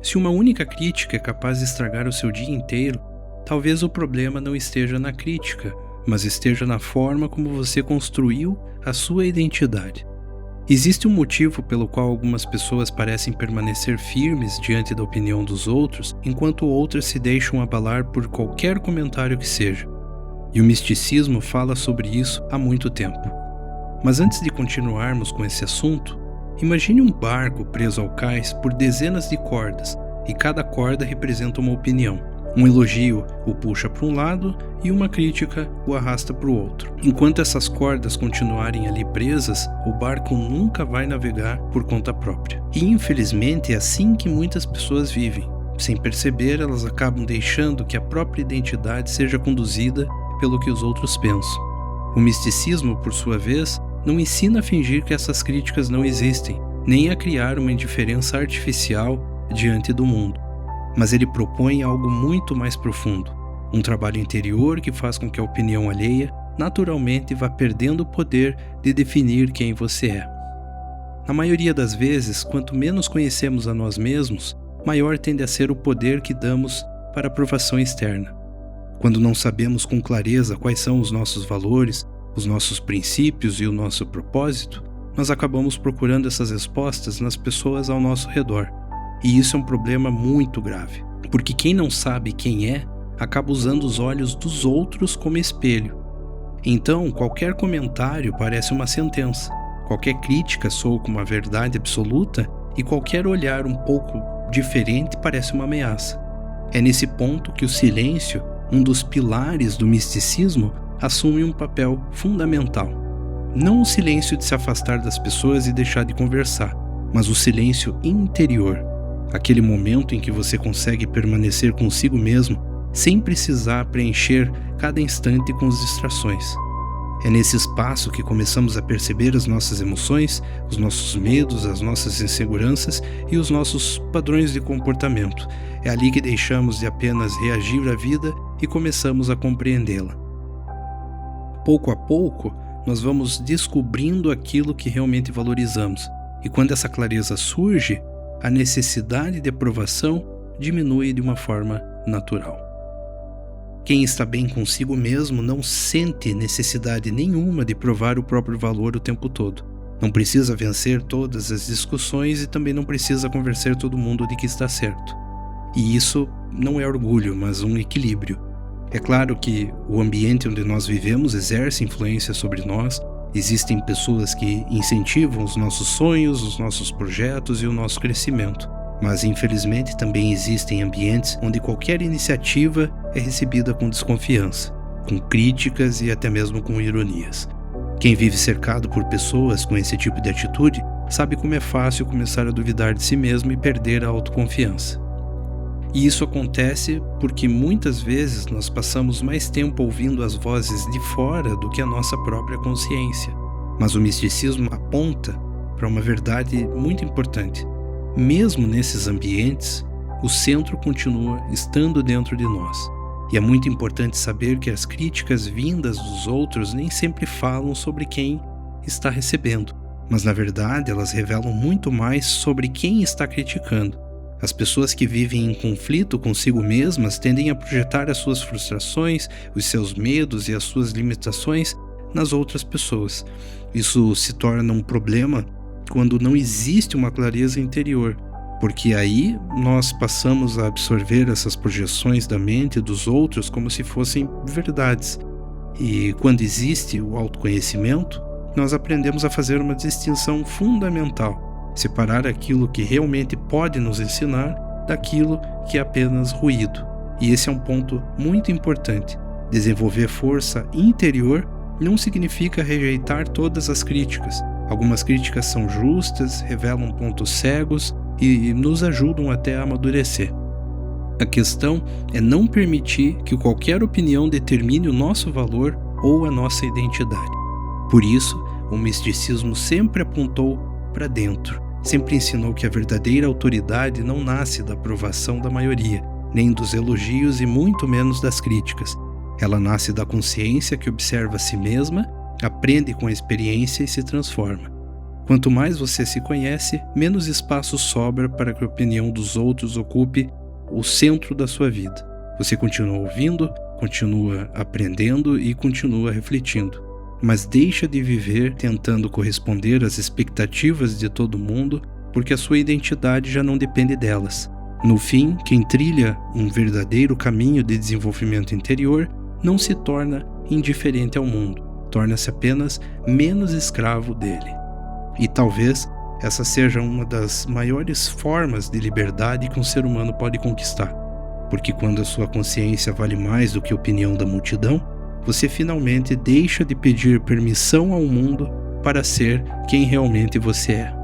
Se uma única crítica é capaz de estragar o seu dia inteiro, talvez o problema não esteja na crítica, mas esteja na forma como você construiu a sua identidade. Existe um motivo pelo qual algumas pessoas parecem permanecer firmes diante da opinião dos outros, enquanto outras se deixam abalar por qualquer comentário que seja. E o misticismo fala sobre isso há muito tempo. Mas antes de continuarmos com esse assunto, imagine um barco preso ao cais por dezenas de cordas, e cada corda representa uma opinião. Um elogio o puxa para um lado e uma crítica o arrasta para o outro. Enquanto essas cordas continuarem ali presas, o barco nunca vai navegar por conta própria. E infelizmente é assim que muitas pessoas vivem. Sem perceber, elas acabam deixando que a própria identidade seja conduzida pelo que os outros pensam. O misticismo, por sua vez, não ensina a fingir que essas críticas não existem, nem a criar uma indiferença artificial diante do mundo. Mas ele propõe algo muito mais profundo, um trabalho interior que faz com que a opinião alheia naturalmente vá perdendo o poder de definir quem você é. Na maioria das vezes, quanto menos conhecemos a nós mesmos, maior tende a ser o poder que damos para a aprovação externa. Quando não sabemos com clareza quais são os nossos valores, os nossos princípios e o nosso propósito, nós acabamos procurando essas respostas nas pessoas ao nosso redor. E isso é um problema muito grave, porque quem não sabe quem é, acaba usando os olhos dos outros como espelho. Então, qualquer comentário parece uma sentença, qualquer crítica soa como uma verdade absoluta e qualquer olhar um pouco diferente parece uma ameaça. É nesse ponto que o silêncio, um dos pilares do misticismo, assume um papel fundamental. Não o silêncio de se afastar das pessoas e deixar de conversar, mas o silêncio interior. Aquele momento em que você consegue permanecer consigo mesmo sem precisar preencher cada instante com as distrações. É nesse espaço que começamos a perceber as nossas emoções, os nossos medos, as nossas inseguranças e os nossos padrões de comportamento. É ali que deixamos de apenas reagir à vida e começamos a compreendê-la. Pouco a pouco, nós vamos descobrindo aquilo que realmente valorizamos. E quando essa clareza surge, a necessidade de aprovação diminui de uma forma natural. Quem está bem consigo mesmo não sente necessidade nenhuma de provar o próprio valor o tempo todo. Não precisa vencer todas as discussões e também não precisa convencer todo mundo de que está certo. E isso não é orgulho, mas um equilíbrio. É claro que o ambiente onde nós vivemos exerce influência sobre nós. Existem pessoas que incentivam os nossos sonhos, os nossos projetos e o nosso crescimento. Mas, infelizmente, também existem ambientes onde qualquer iniciativa é recebida com desconfiança, com críticas e até mesmo com ironias. Quem vive cercado por pessoas com esse tipo de atitude sabe como é fácil começar a duvidar de si mesmo e perder a autoconfiança. E isso acontece porque muitas vezes nós passamos mais tempo ouvindo as vozes de fora do que a nossa própria consciência. Mas o misticismo aponta para uma verdade muito importante. Mesmo nesses ambientes, o centro continua estando dentro de nós. E é muito importante saber que as críticas vindas dos outros nem sempre falam sobre quem está recebendo, mas na verdade elas revelam muito mais sobre quem está criticando. As pessoas que vivem em conflito consigo mesmas tendem a projetar as suas frustrações, os seus medos e as suas limitações nas outras pessoas. Isso se torna um problema quando não existe uma clareza interior, porque aí nós passamos a absorver essas projeções da mente dos outros como se fossem verdades. E quando existe o autoconhecimento, nós aprendemos a fazer uma distinção fundamental. Separar aquilo que realmente pode nos ensinar daquilo que é apenas ruído. E esse é um ponto muito importante. Desenvolver força interior não significa rejeitar todas as críticas. Algumas críticas são justas, revelam pontos cegos e nos ajudam até a amadurecer. A questão é não permitir que qualquer opinião determine o nosso valor ou a nossa identidade. Por isso, o misticismo sempre apontou para dentro. Sempre ensinou que a verdadeira autoridade não nasce da aprovação da maioria, nem dos elogios e muito menos das críticas. Ela nasce da consciência que observa a si mesma, aprende com a experiência e se transforma. Quanto mais você se conhece, menos espaço sobra para que a opinião dos outros ocupe o centro da sua vida. Você continua ouvindo, continua aprendendo e continua refletindo, mas deixa de viver tentando corresponder às expectativas de todo mundo, porque a sua identidade já não depende delas. No fim, quem trilha um verdadeiro caminho de desenvolvimento interior não se torna indiferente ao mundo, torna-se apenas menos escravo dele. E talvez essa seja uma das maiores formas de liberdade que um ser humano pode conquistar, porque quando a sua consciência vale mais do que a opinião da multidão, você finalmente deixa de pedir permissão ao mundo para ser quem realmente você é.